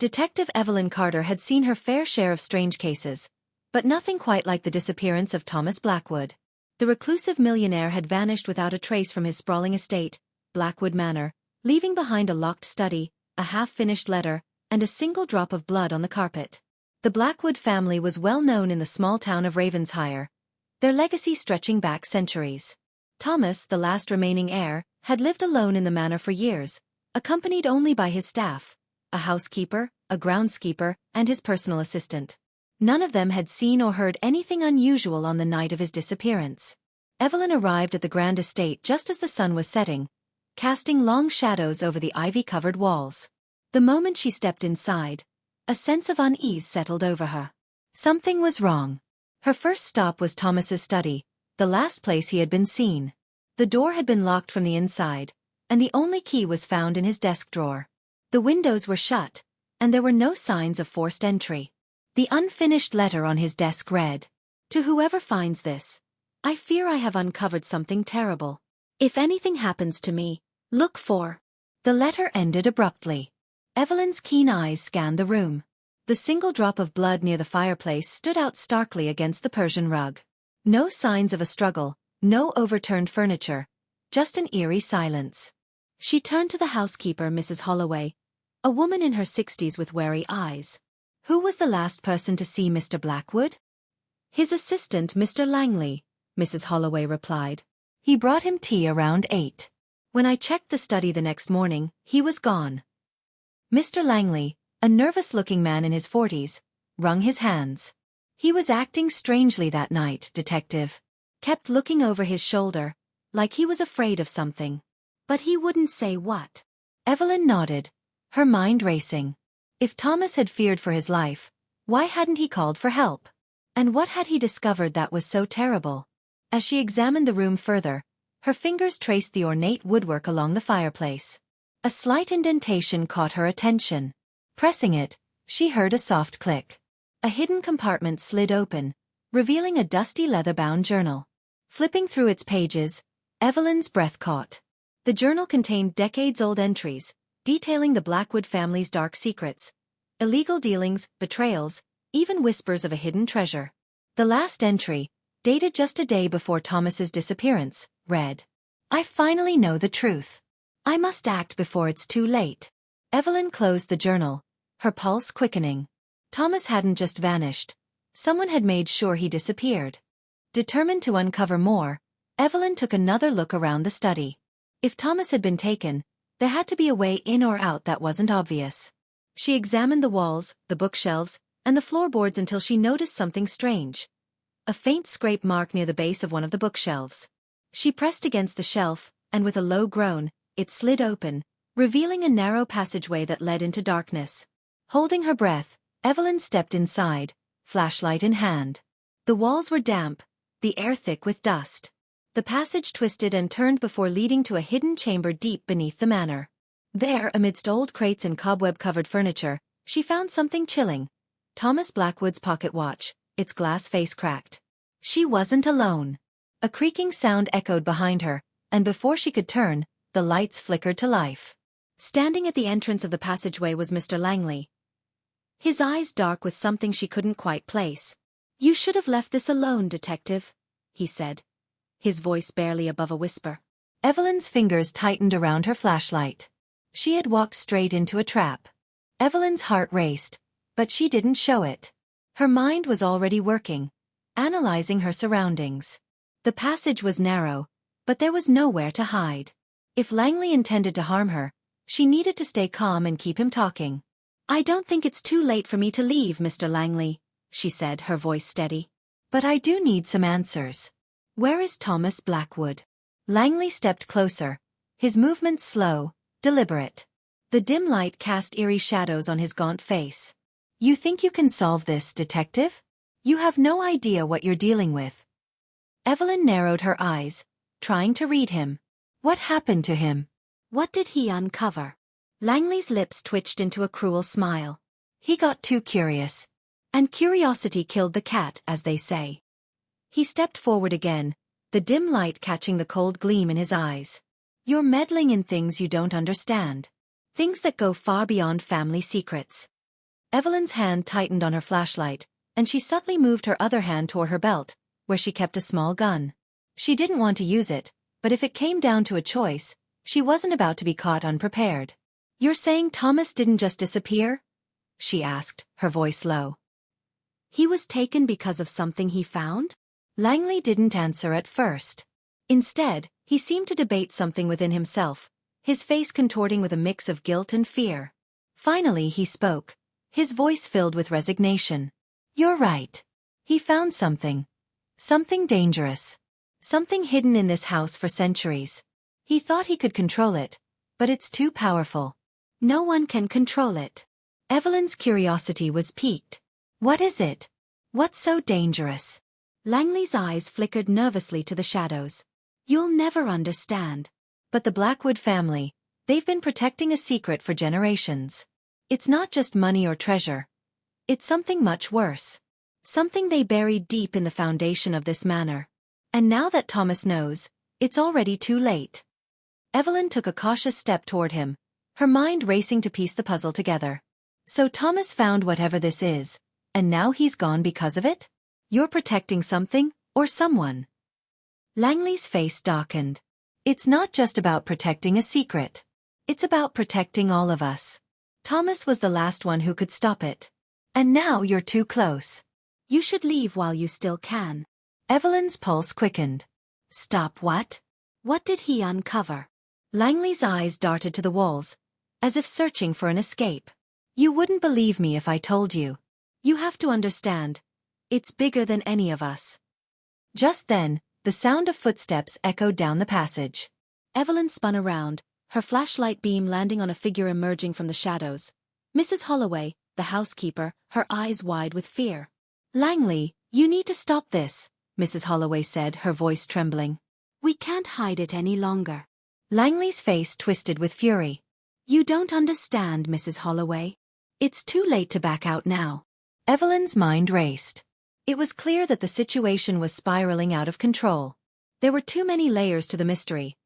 Detective Evelyn Carter had seen her fair share of strange cases, but nothing quite like the disappearance of Thomas Blackwood. The reclusive millionaire had vanished without a trace from his sprawling estate, Blackwood Manor, leaving behind a locked study, a half-finished letter, and a single drop of blood on the carpet. The Blackwood family was well known in the small town of Ravensshire, their legacy stretching back centuries. Thomas, the last remaining heir, had lived alone in the manor for years, accompanied only by his staff, a housekeeper, a groundskeeper, and his personal assistant. None of them had seen or heard anything unusual on the night of his disappearance. Evelyn arrived at the grand estate just as the sun was setting, casting long shadows over the ivy-covered walls. The moment she stepped inside, a sense of unease settled over her. Something was wrong. Her first stop was Thomas's study, the last place he had been seen. The door had been locked from the inside, and the only key was found in his desk drawer. The windows were shut, and there were no signs of forced entry. The unfinished letter on his desk read, "To whoever finds this, I fear I have uncovered something terrible. If anything happens to me, look for..." The letter ended abruptly. Evelyn's keen eyes scanned the room. The single drop of blood near the fireplace stood out starkly against the Persian rug. No signs of a struggle, no overturned furniture, just an eerie silence. She turned to the housekeeper, Mrs. Holloway, a woman in her 60s with wary eyes. "Who was the last person to see Mr. Blackwood?" "His assistant, Mr. Langley," Mrs. Holloway replied. "He brought him tea around 8. When I checked the study the next morning, he was gone." Mr. Langley, a nervous-looking man in his 40s, wrung his hands. "He was acting strangely that night, Detective. Kept looking over his shoulder, like he was afraid of something. But he wouldn't say what." Evelyn nodded, her mind racing. If Thomas had feared for his life, why hadn't he called for help? And what had he discovered that was so terrible? As she examined the room further, her fingers traced the ornate woodwork along the fireplace. A slight indentation caught her attention. Pressing it, she heard a soft click. A hidden compartment slid open, revealing a dusty leather-bound journal. Flipping through its pages, Evelyn's breath caught. The journal contained decades-old entries, detailing the Blackwood family's dark secrets, illegal dealings, betrayals, even whispers of a hidden treasure. The last entry, dated just a day before Thomas's disappearance, read, "I finally know the truth. I must act before it's too late." Evelyn closed the journal, her pulse quickening. Thomas hadn't just vanished. Someone had made sure he disappeared. Determined to uncover more, Evelyn took another look around the study. If Thomas had been taken, there had to be a way in or out that wasn't obvious. She examined the walls, the bookshelves, and the floorboards until she noticed something strange. A faint scrape mark near the base of one of the bookshelves. She pressed against the shelf, and with a low groan, it slid open, revealing a narrow passageway that led into darkness. Holding her breath, Evelyn stepped inside, flashlight in hand. The walls were damp, the air thick with dust. The passage twisted and turned before leading to a hidden chamber deep beneath the manor. There, amidst old crates and cobweb-covered furniture, she found something chilling. Thomas Blackwood's pocket watch, its glass face cracked. She wasn't alone. A creaking sound echoed behind her, and before she could turn, the lights flickered to life. Standing at the entrance of the passageway was Mr. Langley, his eyes dark with something she couldn't quite place. "You should have left this alone, Detective," he said, his voice barely above a whisper. Evelyn's fingers tightened around her flashlight. She had walked straight into a trap. Evelyn's heart raced, but she didn't show it. Her mind was already working, analyzing her surroundings. The passage was narrow, but there was nowhere to hide. If Langley intended to harm her, she needed to stay calm and keep him talking. "I don't think it's too late for me to leave, Mr. Langley," she said, her voice steady. "But I do need some answers. Where is Thomas Blackwood?" Langley stepped closer, his movements slow, deliberate. The dim light cast eerie shadows on his gaunt face. "You think you can solve this, Detective? You have no idea what you're dealing with." Evelyn narrowed her eyes, trying to read him. What happened to him? What did he uncover? Langley's lips twitched into a cruel smile. He got too curious. And curiosity killed the cat, as they say. He stepped forward again, the dim light catching the cold gleam in his eyes. "You're meddling in things you don't understand. Things that go far beyond family secrets. Evelyn's hand tightened on her flashlight, and she subtly moved her other hand toward her belt, where she kept a small gun. She didn't want to use it, but if it came down to a choice, she wasn't about to be caught unprepared. "You're saying Thomas didn't just disappear?" she asked, her voice low. "He was taken because of something he found?" Langley didn't answer at first. Instead, he seemed to debate something within himself, his face contorting with a mix of guilt and fear. Finally he spoke, his voice filled with resignation. "You're right. He found something. Something dangerous. Something hidden in this house for centuries. He thought he could control it, but it's too powerful. No one can control it." Evelyn's curiosity was piqued. "What is it? What's so dangerous?" Langley's eyes flickered nervously to the shadows. "You'll never understand. But the Blackwood family, they've been protecting a secret for generations. It's not just money or treasure. It's something much worse. Something they buried deep in the foundation of this manor. And now that Thomas knows, it's already too late." Evelyn took a cautious step toward him, her mind racing to piece the puzzle together. "So Thomas found whatever this is, and now he's gone because of it? You're protecting something, or someone?" Langley's face darkened. "It's not just about protecting a secret. It's about protecting all of us. Thomas was the last one who could stop it. And now you're too close. You should leave while you still can." Evelyn's pulse quickened. "Stop what? What did he uncover?" Langley's eyes darted to the walls, as if searching for an escape. "You wouldn't believe me if I told you. You have to understand. It's bigger than any of us." Just then, the sound of footsteps echoed down the passage. Evelyn spun around, her flashlight beam landing on a figure emerging from the shadows. Mrs. Holloway, the housekeeper, her eyes wide with fear. "Langley, you need to stop this," Mrs. Holloway said, her voice trembling. "We can't hide it any longer." Langley's face twisted with fury. "You don't understand, Mrs. Holloway. It's too late to back out now." Evelyn's mind raced. It was clear that the situation was spiraling out of control. There were too many layers to the mystery.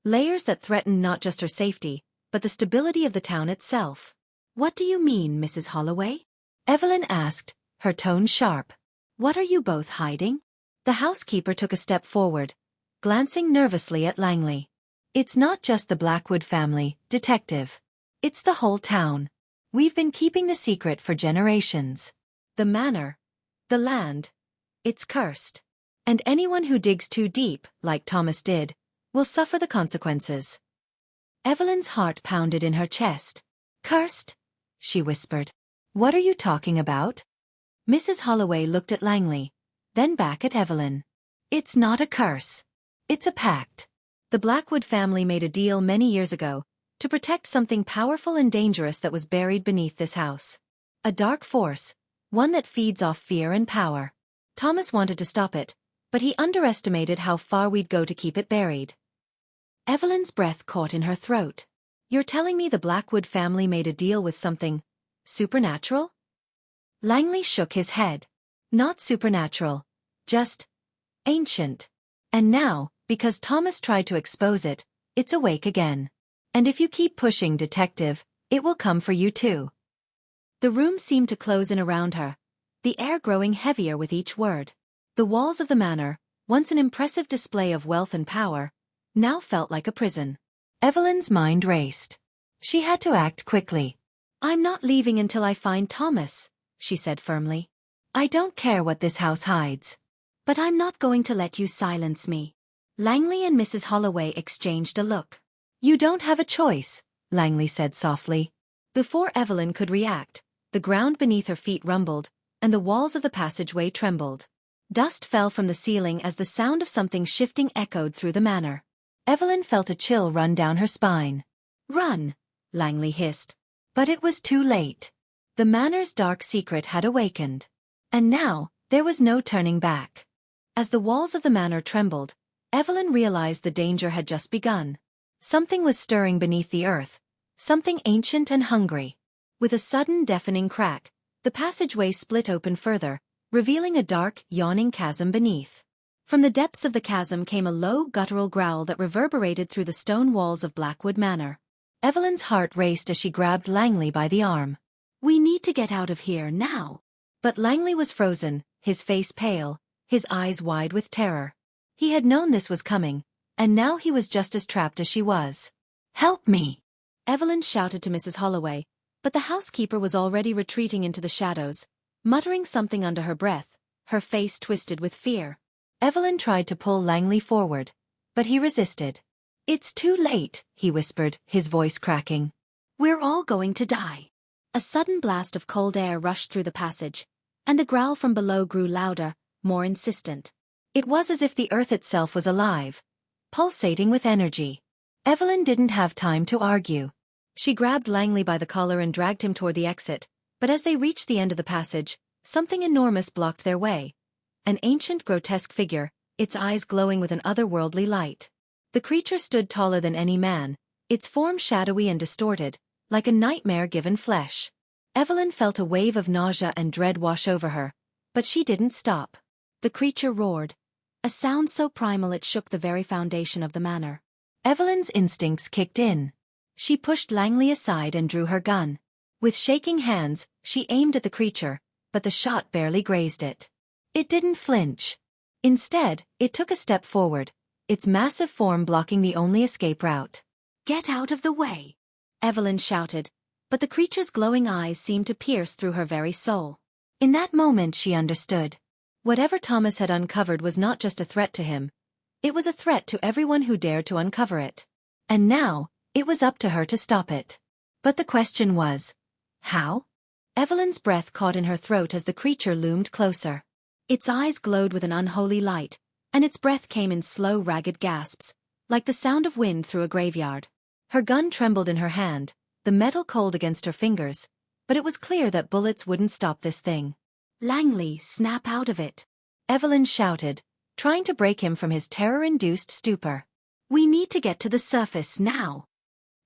Layers that threatened not just her safety, but the stability of the town itself. "What do you mean, Mrs. Holloway?" Evelyn asked, her tone sharp. "What are you both hiding?" The housekeeper took a step forward, glancing nervously at Langley. "It's not just the Blackwood family, Detective. It's the whole town. We've been keeping the secret for generations. The manor, the land, it's cursed. And anyone who digs too deep, like Thomas did, will suffer the consequences." Evelyn's heart pounded in her chest. "Cursed?" she whispered. "What are you talking about?" Mrs. Holloway looked at Langley, then back at Evelyn. "It's not a curse. It's a pact. The Blackwood family made a deal many years ago to protect something powerful and dangerous that was buried beneath this house. A dark force, one that feeds off fear and power. Thomas wanted to stop it, but he underestimated how far we'd go to keep it buried." Evelyn's breath caught in her throat. "You're telling me the Blackwood family made a deal with something supernatural?" Langley shook his head. "Not supernatural. Just ancient. And now, because Thomas tried to expose it, it's awake again. And if you keep pushing, Detective, it will come for you too." The room seemed to close in around her, the air growing heavier with each word. The walls of the manor, once an impressive display of wealth and power, now felt like a prison. Evelyn's mind raced. She had to act quickly. "I'm not leaving until I find Thomas," she said firmly. "I don't care what this house hides. But I'm not going to let you silence me." Langley and Mrs. Holloway exchanged a look. "You don't have a choice," Langley said softly. Before Evelyn could react, the ground beneath her feet rumbled, and the walls of the passageway trembled. Dust fell from the ceiling as the sound of something shifting echoed through the manor. Evelyn felt a chill run down her spine. "Run," Langley hissed. But it was too late. The manor's dark secret had awakened. And now, there was no turning back. As the walls of the manor trembled, Evelyn realized the danger had just begun. Something was stirring beneath the earth, something ancient and hungry. With a sudden deafening crack, the passageway split open further, revealing a dark, yawning chasm beneath. From the depths of the chasm came a low, guttural growl that reverberated through the stone walls of Blackwood Manor. Evelyn's heart raced as she grabbed Langley by the arm. We need to get out of here now. But Langley was frozen, his face pale, his eyes wide with terror. He had known this was coming, and now he was just as trapped as she was. "Help me!" Evelyn shouted to Mrs. Holloway, but the housekeeper was already retreating into the shadows, muttering something under her breath, her face twisted with fear. Evelyn tried to pull Langley forward, but he resisted. "It's too late," he whispered, his voice cracking. "We're all going to die." A sudden blast of cold air rushed through the passage, and the growl from below grew louder, more insistent. It was as if the earth itself was alive, pulsating with energy. Evelyn didn't have time to argue. She grabbed Langley by the collar and dragged him toward the exit, but as they reached the end of the passage, something enormous blocked their way. An ancient, grotesque figure, its eyes glowing with an otherworldly light. The creature stood taller than any man, its form shadowy and distorted, like a nightmare given flesh. Evelyn felt a wave of nausea and dread wash over her, but she didn't stop. The creature roared, a sound so primal it shook the very foundation of the manor. Evelyn's instincts kicked in. She pushed Langley aside and drew her gun. With shaking hands, she aimed at the creature, but the shot barely grazed it. It didn't flinch. Instead, it took a step forward, its massive form blocking the only escape route. "Get out of the way!" Evelyn shouted, but the creature's glowing eyes seemed to pierce through her very soul. In that moment she understood. Whatever Thomas had uncovered was not just a threat to him. It was a threat to everyone who dared to uncover it. And now, it was up to her to stop it. But the question was, how? Evelyn's breath caught in her throat as the creature loomed closer. Its eyes glowed with an unholy light, and its breath came in slow, ragged gasps, like the sound of wind through a graveyard. Her gun trembled in her hand, the metal cold against her fingers, but it was clear that bullets wouldn't stop this thing. "Langley, snap out of it!" Evelyn shouted, trying to break him from his terror-induced stupor. "We need to get to the surface now."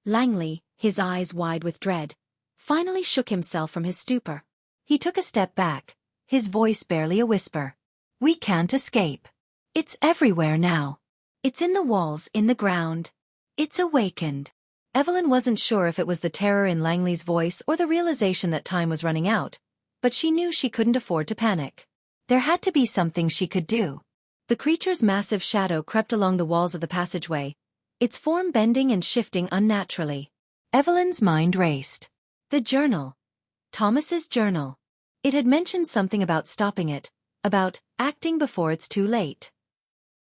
Langley, his eyes wide with dread, finally shook himself from his stupor. He took a step back, his voice barely a whisper. "We can't escape. It's everywhere now. It's in the walls, in the ground. It's awakened." Evelyn wasn't sure if it was the terror in Langley's voice or the realization that time was running out, but she knew she couldn't afford to panic. There had to be something she could do. The creature's massive shadow crept along the walls of the passageway, its form bending and shifting unnaturally. Evelyn's mind raced. The journal. Thomas's journal. It had mentioned something about stopping it, about acting before it's too late.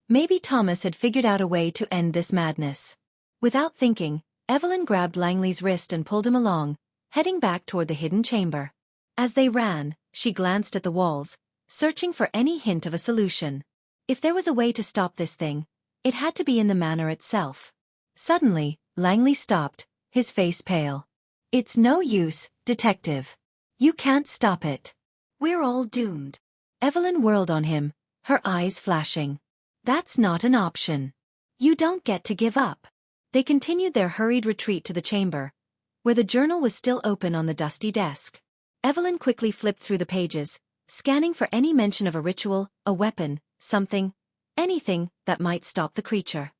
Maybe Thomas had figured out a way to end this madness. Without thinking, Evelyn grabbed Langley's wrist and pulled him along, heading back toward the hidden chamber. As they ran, she glanced at the walls, searching for any hint of a solution. If there was a way to stop this thing, it had to be in the manor itself. Suddenly, Langley stopped, his face pale. "It's no use, detective. You can't stop it. We're all doomed." Evelyn whirled on him, her eyes flashing. "That's not an option. You don't get to give up." They continued their hurried retreat to the chamber, where the journal was still open on the dusty desk. Evelyn quickly flipped through the pages, scanning for any mention of a ritual, a weapon, something, anything that might stop the creature.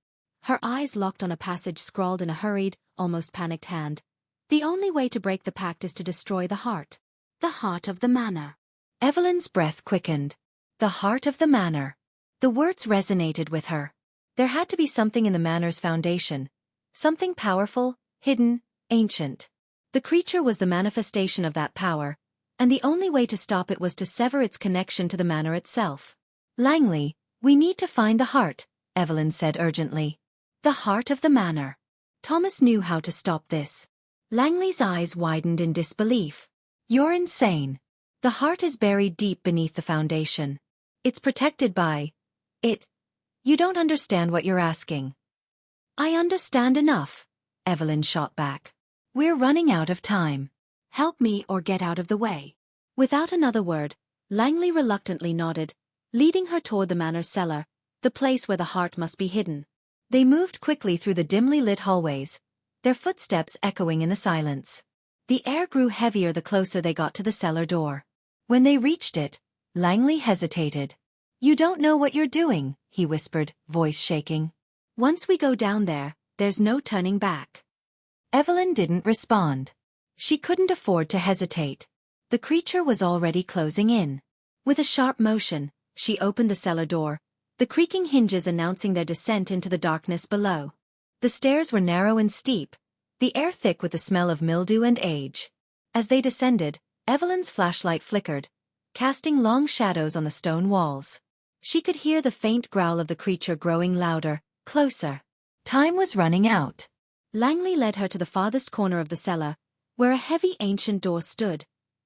Her eyes locked on a passage scrawled in a hurried, almost panicked hand. "The only way to break the pact is to destroy the heart. The heart of the manor." Evelyn's breath quickened. The heart of the manor. The words resonated with her. There had to be something in the manor's foundation. Something powerful, hidden, ancient. The creature was the manifestation of that power, and the only way to stop it was to sever its connection to the manor itself. "Langley, we need to find the heart," Evelyn said urgently. "The heart of the manor." Thomas knew how to stop this. Langley's eyes widened in disbelief. "You're insane. The heart is buried deep beneath the foundation. It's protected by it. You don't understand what you're asking." "I understand enough," Evelyn shot back. "We're running out of time. Help me or get out of the way." Without another word, Langley reluctantly nodded, leading her toward the manor's cellar, the place where the heart must be hidden. They moved quickly through the dimly lit hallways, their footsteps echoing in the silence. The air grew heavier the closer they got to the cellar door. When they reached it, Langley hesitated. "You don't know what you're doing," he whispered, voice shaking. "Once we go down there, there's no turning back." Evelyn didn't respond. She couldn't afford to hesitate. The creature was already closing in. With a sharp motion, she opened the cellar door, the creaking hinges announcing their descent into the darkness below. The stairs were narrow and steep, the air thick with the smell of mildew and age. As they descended, Evelyn's flashlight flickered, casting long shadows on the stone walls. She could hear the faint growl of the creature growing louder, closer. Time was running out. Langley led her to the farthest corner of the cellar, where a heavy ancient door stood,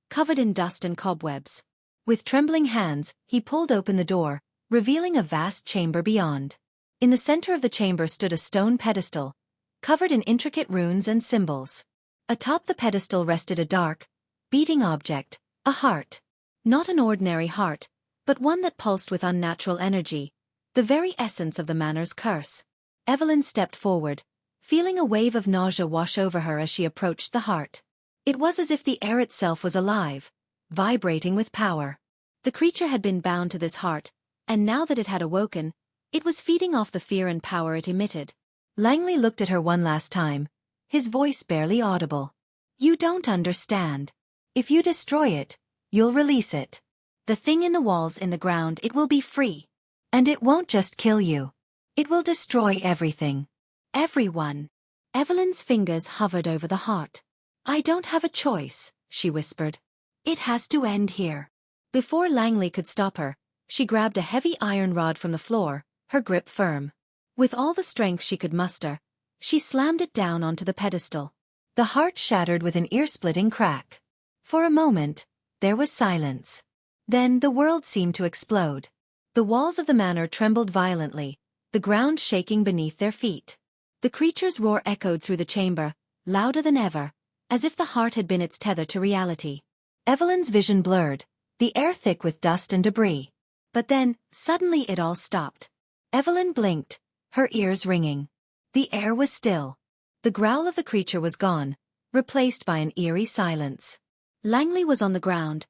covered in dust and cobwebs. With trembling hands, he pulled open the door, revealing a vast chamber beyond. In the center of the chamber stood a stone pedestal, covered in intricate runes and symbols. Atop the pedestal rested a dark, beating object, a heart. Not an ordinary heart, but one that pulsed with unnatural energy, the very essence of the manor's curse. Evelyn stepped forward, feeling a wave of nausea wash over her as she approached the heart. It was as if the air itself was alive, vibrating with power. The creature had been bound to this heart, and now that it had awoken, it was feeding off the fear and power it emitted. Langley looked at her one last time, his voice barely audible. "You don't understand. If you destroy it, you'll release it. The thing in the walls, in the ground, it will be free. And it won't just kill you. It will destroy everything. Everyone." Evelyn's fingers hovered over the heart. "I don't have a choice," she whispered. "It has to end here." Before Langley could stop her, she grabbed a heavy iron rod from the floor, her grip firm. With all the strength she could muster, she slammed it down onto the pedestal. The heart shattered with an ear-splitting crack. For a moment, there was silence. Then the world seemed to explode. The walls of the manor trembled violently, the ground shaking beneath their feet. The creature's roar echoed through the chamber, louder than ever, as if the heart had been its tether to reality. Evelyn's vision blurred, the air thick with dust and debris. But then, suddenly it all stopped. Evelyn blinked, her ears ringing. The air was still. The growl of the creature was gone, replaced by an eerie silence. Langley was on the ground,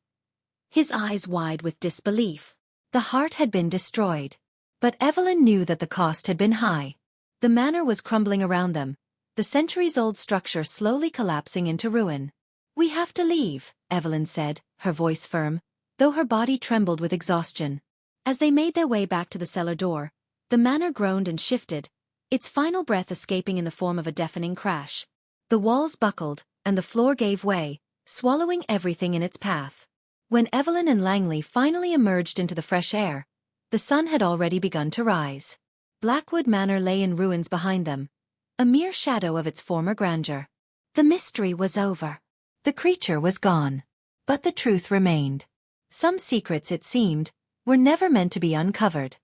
his eyes wide with disbelief. The heart had been destroyed. But Evelyn knew that the cost had been high. The manor was crumbling around them, the centuries-old structure slowly collapsing into ruin. "We have to leave," Evelyn said, her voice firm, though her body trembled with exhaustion. As they made their way back to the cellar door, the manor groaned and shifted, its final breath escaping in the form of a deafening crash. The walls buckled, and the floor gave way, swallowing everything in its path. When Evelyn and Langley finally emerged into the fresh air, the sun had already begun to rise. Blackwood Manor lay in ruins behind them, a mere shadow of its former grandeur. The mystery was over. The creature was gone. But the truth remained. Some secrets, it seemed, were never meant to be uncovered.